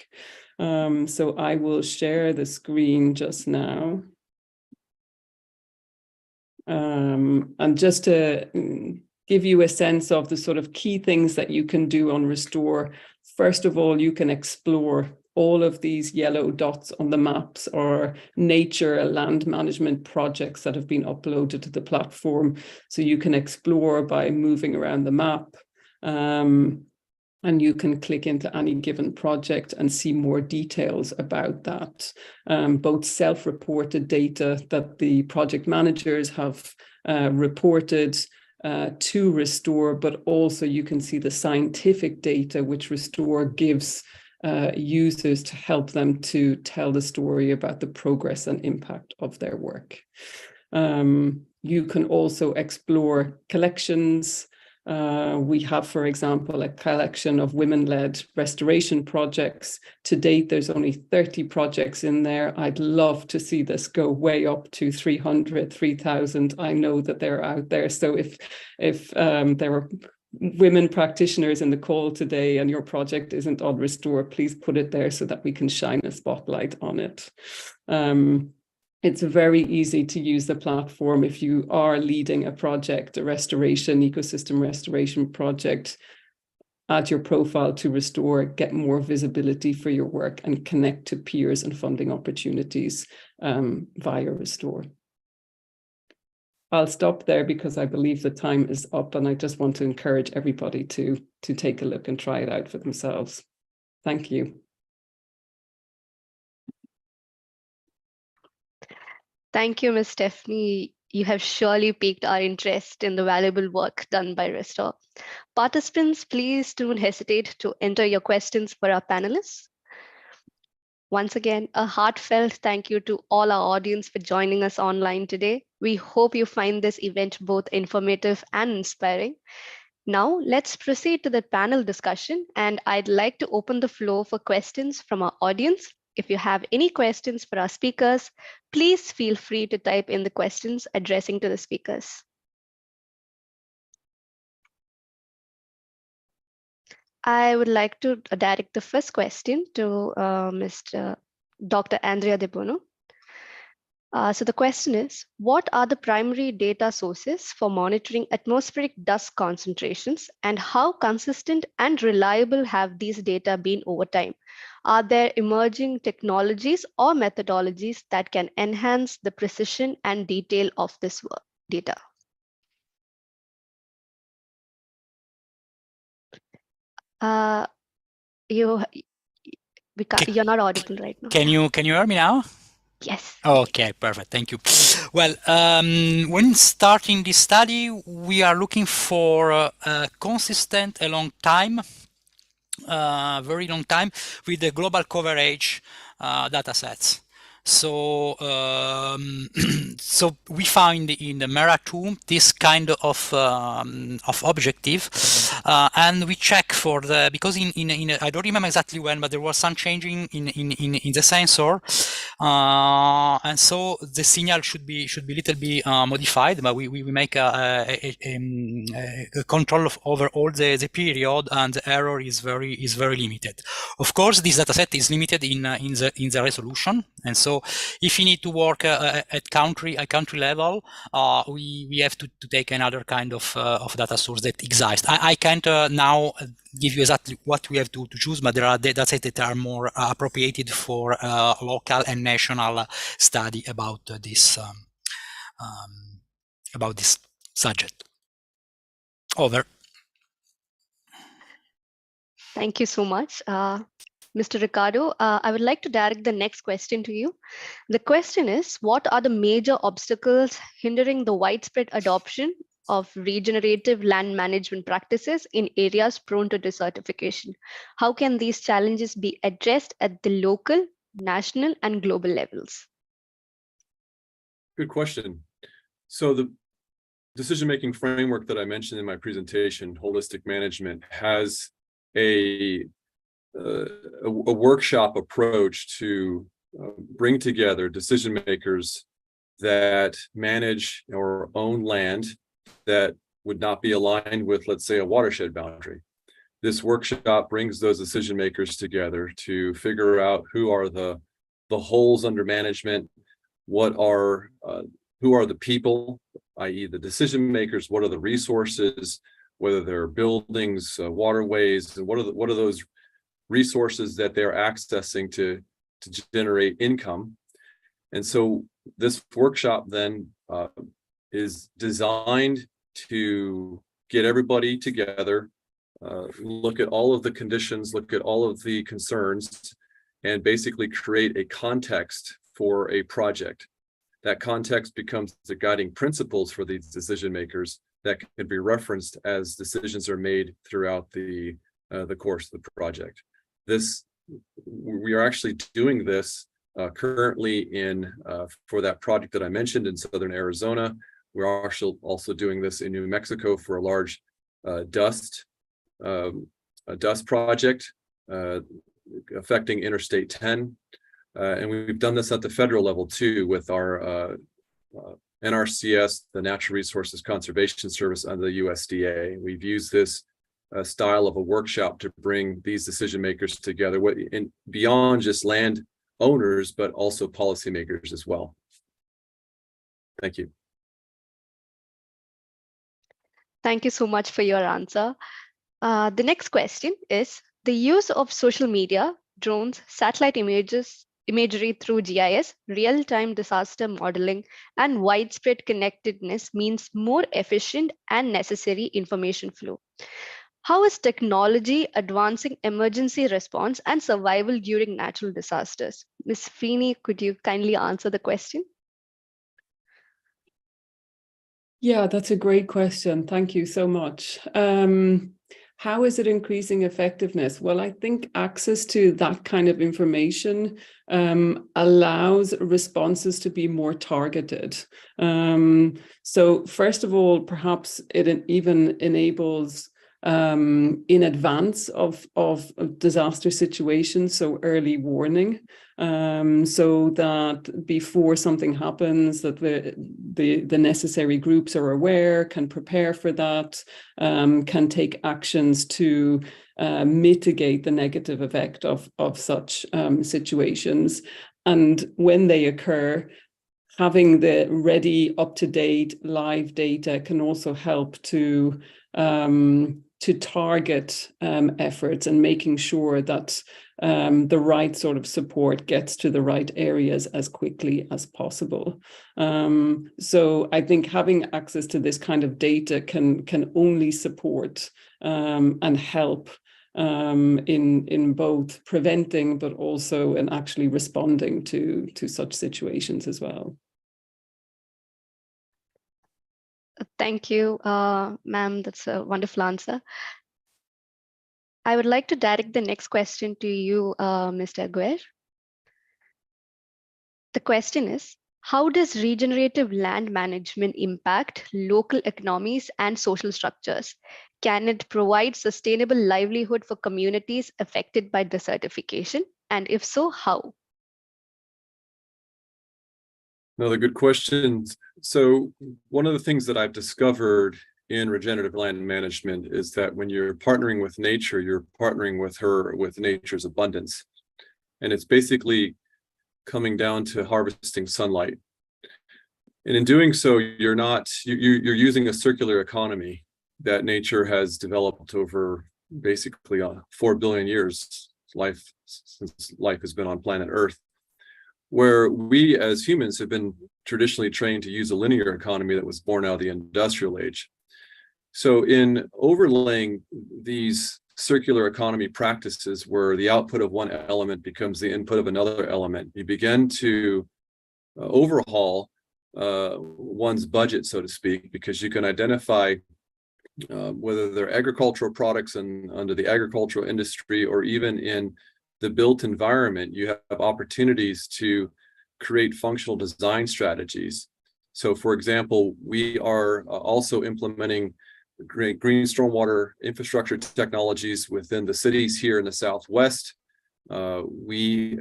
So I will share the screen just now. And just to give you a sense of the sort of key things that you can do on Restore. First of all, you can explore all of these yellow dots on the maps or nature land management projects that have been uploaded to the platform. So you can explore by moving around the map. And you can click into any given project and see more details about that. Both self-reported data that the project managers have reported to Restore, but also you can see the scientific data which Restore gives users to help them to tell the story about the progress and impact of their work. You can also explore collections. We have, for example, a collection of women-led restoration projects. To date, there's only 30 projects in there. I'd love to see this go way up to 300, 3,000. I know that they're out there. So if there are women practitioners in the call today and your project isn't on Restore, please put it there so that we can shine a spotlight on it. It's very easy to use the platform if you are leading a project, a restoration, ecosystem restoration project. Add your profile to Restore, get more visibility for your work, and connect to peers and funding opportunities via Restore. I'll stop there because I believe the time is up, and I just want to encourage everybody to take a look and try it out for themselves. Thank you. Thank you, Ms. Stephanie. You have surely piqued our interest in the valuable work done by Restore. Participants, please don't hesitate to enter your questions for our panelists. Once again, a heartfelt thank you to all our audience for joining us online today. We hope you find this event both informative and inspiring. Now, let's proceed to the panel discussion, and I'd like to open the floor for questions from our audience. If you have any questions for our speakers, please feel free to type in the questions addressing to the speakers. I would like to direct the first question to Dr. Andrea De Bono. So the question is, what are the primary data sources for monitoring atmospheric dust concentrations, and how consistent and reliable have these data been over time? Are there emerging technologies or methodologies that can enhance the precision and detail of this data? You're not audible right now. Can you hear me now? Yes. Okay, perfect. Thank you. Well, when starting this study, we are looking for a consistent, a long time, very long time, with the global coverage data sets. So, so we find in the MERA2 this kind of objective, and we check for the, because in I don't remember exactly when, but there was some changing in the sensor, and so the signal should be little bit modified, but we make a control over all the period, and the error is very limited. Of course, this dataset is limited in the resolution, and so if you need to work at country level, we have to take another kind of data source that exists. I can't now give you exactly what we have to choose, but there are data sets that are more appropriated for local and national study about this subject. Over. Thank you so much. Mr. Ricardo, I would like to direct the next question to you. The question is, what are the major obstacles hindering the widespread adoption of regenerative land management practices in areas prone to desertification? How can these challenges be addressed at the local, national, and global levels? Good question. So the decision-making framework that I mentioned in my presentation, holistic management, has a workshop approach to bring together decision makers that manage or own land that would not be aligned with, let's say, a watershed boundary. This workshop brings those decision makers together to figure out who are the holes under management, who are the people, i.e. the decision makers, what are the resources, whether they're buildings, waterways, and what are those resources that they're accessing to generate income. And so this workshop then is designed to get everybody together, look at all of the conditions, look at all of the concerns, and basically create a context for a project. That context becomes the guiding principles for these decision makers that can be referenced as decisions are made throughout the course of the project. We are actually doing this currently for that project that I mentioned in Southern Arizona. We're also doing this in New Mexico for a large dust project affecting Interstate 10. And we've done this at the federal level too with our NRCS, the Natural Resources Conservation Service under the USDA. We've used this style of a workshop to bring these decision makers together, beyond just land owners, but also policymakers as well. Thank you. Thank you so much for your answer. The next question is, the use of social media, drones, satellite imagery through GIS, real-time disaster modeling, and widespread connectedness means more efficient and necessary information flow. How is technology advancing emergency response and survival during natural disasters? Ms. Feeney, could you kindly answer the question? Yeah, that's a great question. Thank you so much. How is it increasing effectiveness? Well, I think access to that kind of information allows responses to be more targeted. So first of all, perhaps it even enables in advance of disaster situations, so early warning, so that before something happens, that the necessary groups are aware, can prepare for that, can take actions to mitigate the negative effect of such situations. And when they occur, having the ready, up-to-date live data can also help to target efforts and making sure that the right sort of support gets to the right areas as quickly as possible. So I think having access to this kind of data can only support and help in both preventing, but also in actually responding to such situations as well. Thank you, ma'am. That's a wonderful answer. I would like to direct the next question to you, Mr. Aguirre. The question is, how does regenerative land management impact local economies and social structures? Can it provide sustainable livelihood for communities affected by desertification? And if so, how? Another good question. So one of the things that I've discovered in regenerative land management is that when you're partnering with nature, you're partnering with nature's abundance. And it's basically coming down to harvesting sunlight. And in doing so, you're using a circular economy that nature has developed over basically 4 billion years since life has been on planet Earth, where we as humans have been traditionally trained to use a linear economy that was born out of the industrial age. So in overlaying these circular economy practices where the output of one element becomes the input of another element, you begin to overhaul one's budget, so to speak, because you can identify whether they're agricultural products and under the agricultural industry or even in the built environment, you have opportunities to create functional design strategies. So for example, we are also implementing green stormwater infrastructure technologies within the cities here in the Southwest. We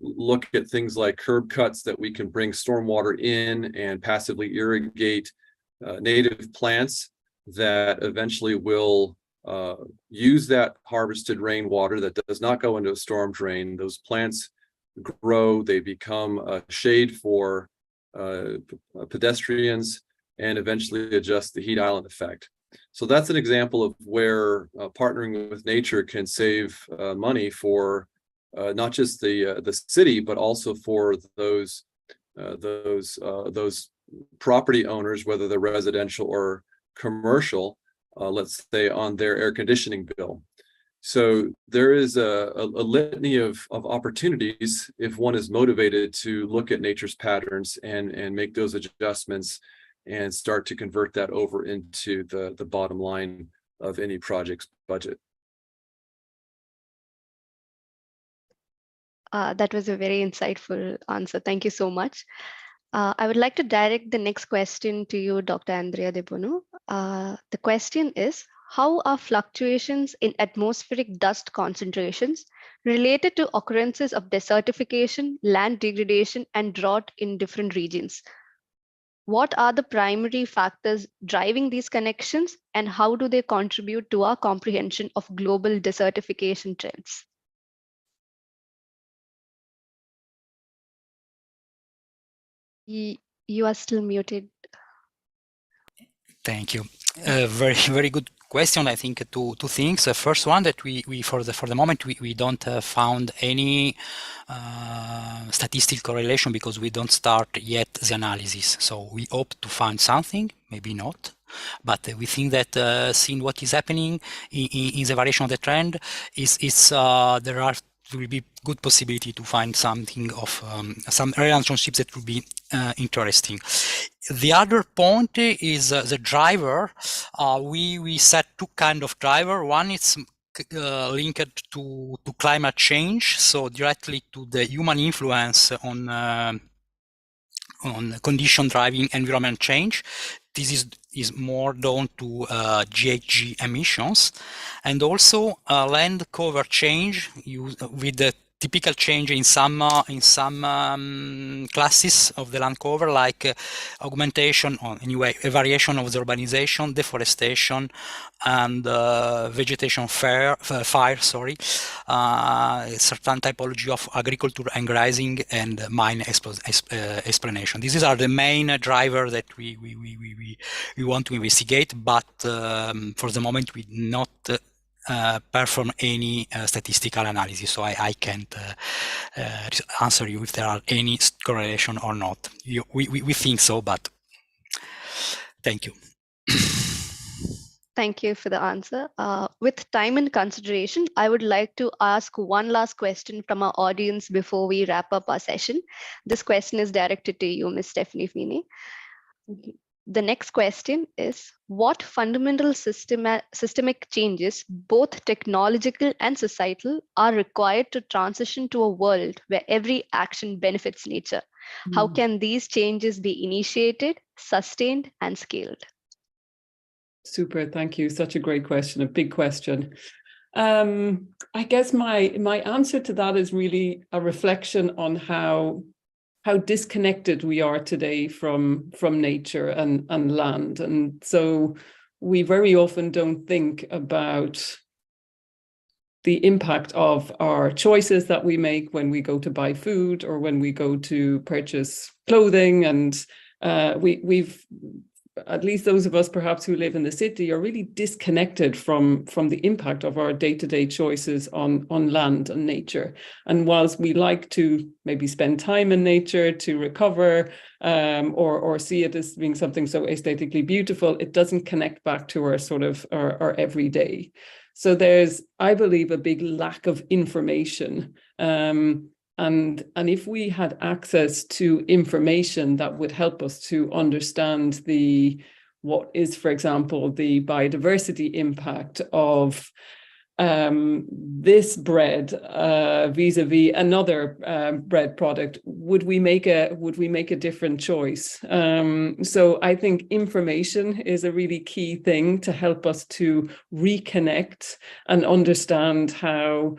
look at things like curb cuts that we can bring stormwater in and passively irrigate native plants that eventually will use that harvested rainwater that does not go into a storm drain. Those plants grow, they become a shade for pedestrians, and eventually adjust the heat island effect. So that's an example of where partnering with nature can save money for not just the city, but also for those property owners, whether they're residential or commercial, let's say on their air conditioning bill. So there is a litany of opportunities if one is motivated to look at nature's patterns and make those adjustments and start to convert that over into the bottom line of any project's budget. That was a very insightful answer. Thank you so much. I would like to direct the next question to you, Dr. Andrea De Bono. The question is, how are fluctuations in atmospheric dust concentrations related to occurrences of desertification, land degradation, and drought in different regions? What are the primary factors driving these connections, and how do they contribute to our comprehension of global desertification trends? You are still muted. Thank you. Very, very good question. I think two things. The first one, that we for the moment we don't found any statistical correlation because we don't start yet the analysis. So we hope to find something, maybe not, but we think that seeing what is happening in the variation of the trend there will be good possibility to find something of some relationships that will be interesting. The other point is the driver. We set two kind of driver. One is linked to climate change, so directly to the human influence on condition driving environment change. This is more down to GHG emissions, and also land cover change with the typical change in some classes of the land cover, like augmentation, or anyway, a variation of the urbanization, deforestation, and vegetation fire, sorry, certain typology of agriculture and grazing, and mine explanation. These are the main drivers that we want to investigate, but for the moment we not perform any statistical analysis, so I can't answer you if there are any correlation or not. We think so, but thank you. Thank you for the answer. With time and consideration, I would like to ask one last question from our audience before we wrap up our session. This question is directed to you, Ms. Stephanie Feeney. The next question is, what fundamental systemic changes, both technological and societal, are required to transition to a world where every action benefits nature? How can these changes be initiated, sustained, and scaled? Super, thank you. Such a great question, a big question. I guess my answer to that is really a reflection on how disconnected we are today from nature and land. And so we very often don't think about the impact of our choices that we make when we go to buy food or when we go to purchase clothing. And we've, at least those of us perhaps who live in the city, are really disconnected from the impact of our day-to-day choices on land and nature. And whilst we like to maybe spend time in nature to recover or see it as being something so aesthetically beautiful, it doesn't connect back to our sort of our everyday. So there's, I believe, a big lack of information. And if we had access to information that would help us to understand what is, for example, the biodiversity impact of this bread vis-a-vis another bread product, would we make a different choice? So I think information is a really key thing to help us to reconnect and understand how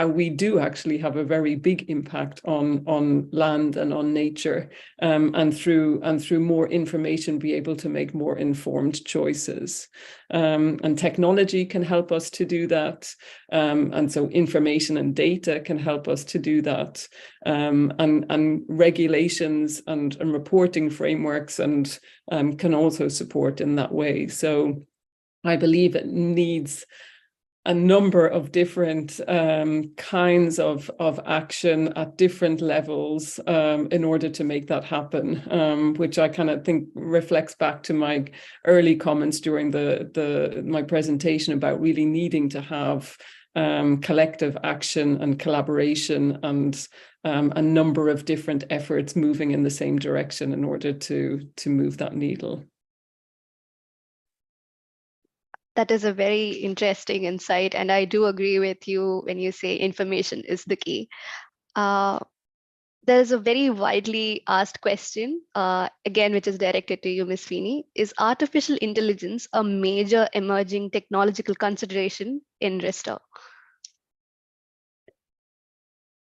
we do actually have a very big impact on land and on nature, and through more information be able to make more informed choices. And technology can help us to do that. And so information and data can help us to do that. And regulations and reporting frameworks and can also support in that way. So I believe it needs a number of different kinds of action at different levels in order to make that happen, which I kind of think reflects back to my early comments during my presentation about really needing to have collective action and collaboration and a number of different efforts moving in the same direction in order to move that needle. That is a very interesting insight, and I do agree with you when you say information is the key. There's a very widely asked question, again, which is directed to you, Ms. Feeney. Is artificial intelligence a major emerging technological consideration in Restore?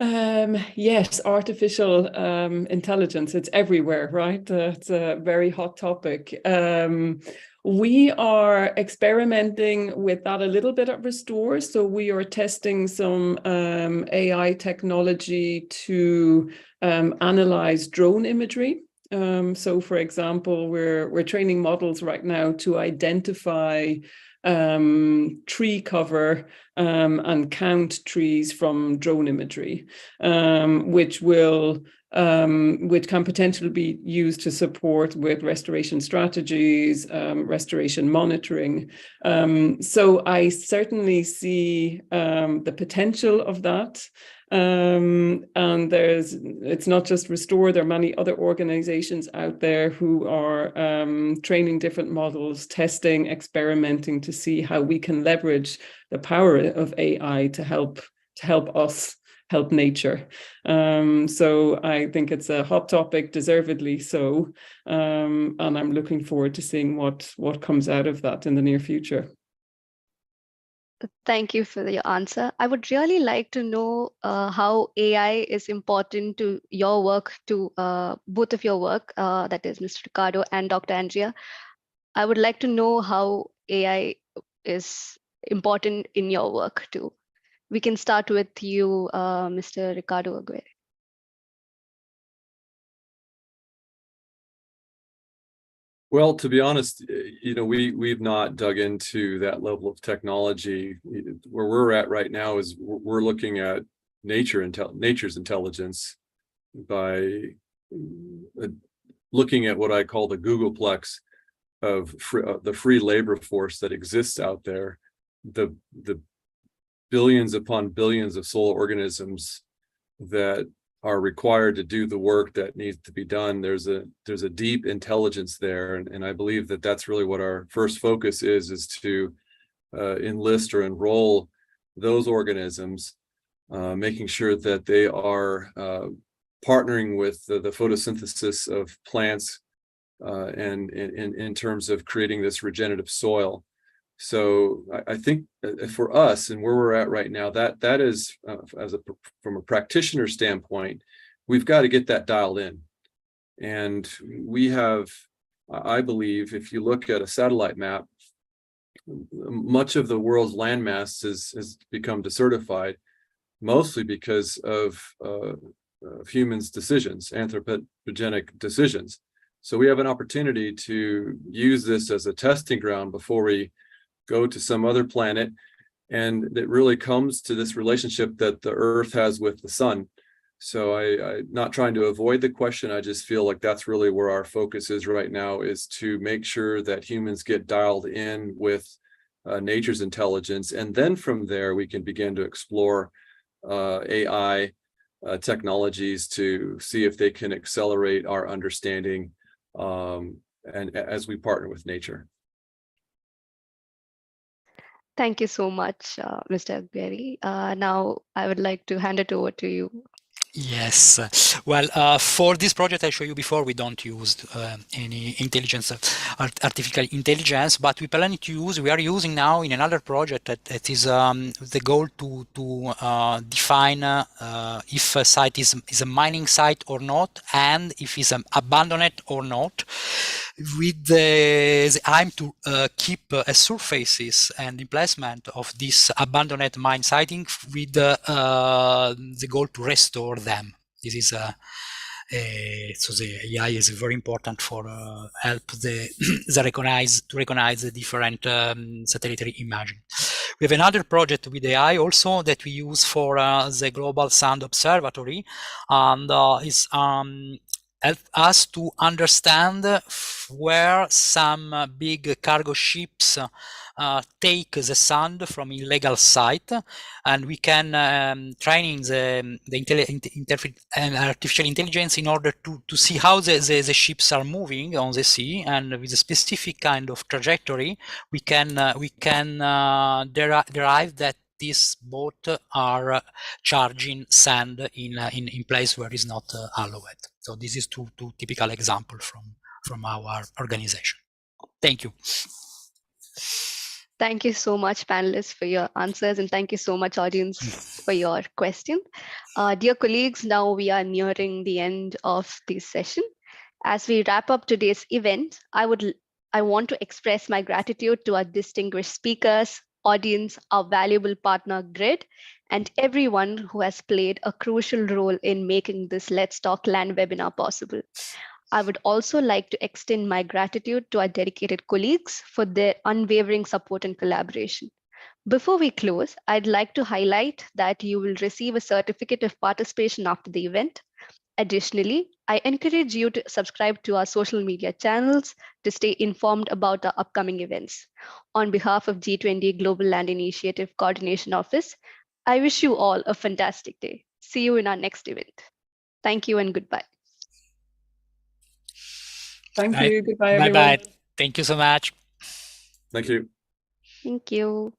Yes, artificial intelligence, it's everywhere, right? It's a very hot topic. We are experimenting with that a little bit at Restore. So we are testing some AI technology to analyze drone imagery. So for example, we're training models right now to identify tree cover and count trees from drone imagery, which can potentially be used to support with restoration strategies, restoration monitoring. So I certainly see the potential of that. And it's not just Restore, there are many other organizations out there who are training different models, testing, experimenting to see how we can leverage the power of AI to help us help nature. So I think it's a hot topic, deservedly so, and I'm looking forward to seeing what comes out of that in the near future. Thank you for your answer. I would really like to know how AI is important to your work, to both of your work, that is Mr. Ricardo and Dr. Andrea. I would like to know how AI is important in your work too. We can start with you, Mr. Ricardo Aguirre. Well, to be honest, we've not dug into that level of technology. Where we're at right now is we're looking at nature's intelligence by looking at what I call the Googleplex of the free labor force that exists out there, the billions upon billions of solar organisms that are required to do the work that needs to be done. There's a deep intelligence there, and I believe that that's really what our first focus is to enlist or enroll those organisms, making sure that they are partnering with the photosynthesis of plants and in terms of creating this regenerative soil. So I think for us and where we're at right now, that is from a practitioner standpoint, we've got to get that dialed in. And we have, I believe, if you look at a satellite map, much of the world's landmass has become desertified, mostly because of humans' decisions, anthropogenic decisions. So we have an opportunity to use this as a testing ground before we go to some other planet. And it really comes to this relationship that the Earth has with the sun. So I'm not trying to avoid the question. I just feel like that's really where our focus is right now, is to make sure that humans get dialed in with nature's intelligence. And then from there, we can begin to explore AI technologies to see if they can accelerate our understanding and as we partner with nature. Thank you so much, Mr. Aguirre. Now I would like to hand it over to you. Yes. Well, for this project I showed you before, we don't use any artificial intelligence, but we plan to use, we are using now in another project that is the goal to define if a site is a mining site or not, and if it's abandoned or not, with the aim to keep surfaces and emplacement of this abandoned mine siting with the goal to restore them. This is so the AI is very important for help to recognize the different satellite imaging. We have another project with AI also that we use for the Global Sand Observatory, and is help us to understand where some big cargo ships take the sand from illegal site, and we can training the artificial intelligence in order to see how the ships are moving on the sea, and with a specific kind of trajectory we can derive that these boats are charging sand in place where it's not allowed. So this is two typical examples from our organization. Thank you. Thank you so much, panelists, for your answers, and thank you so much, audience, for your question. Dear colleagues, now we are nearing the end of this session. As we wrap up today's event, I want to express my gratitude to our distinguished speakers, audience, our valuable partner GRID, and everyone who has played a crucial role in making this Let's Talk Land webinar possible. I would also like to extend my gratitude to our dedicated colleagues for their unwavering support and collaboration. Before we close, I'd like to highlight that you will receive a certificate of participation after the event. Additionally, I encourage you to subscribe to our social media channels to stay informed about our upcoming events. On behalf of G20 Global Land Initiative Coordination Office, I wish you all a fantastic day. See you in our next event. Thank you and goodbye. Thank you. Goodbye, everyone. Bye-bye. Thank you so much. Thank you. Thank you.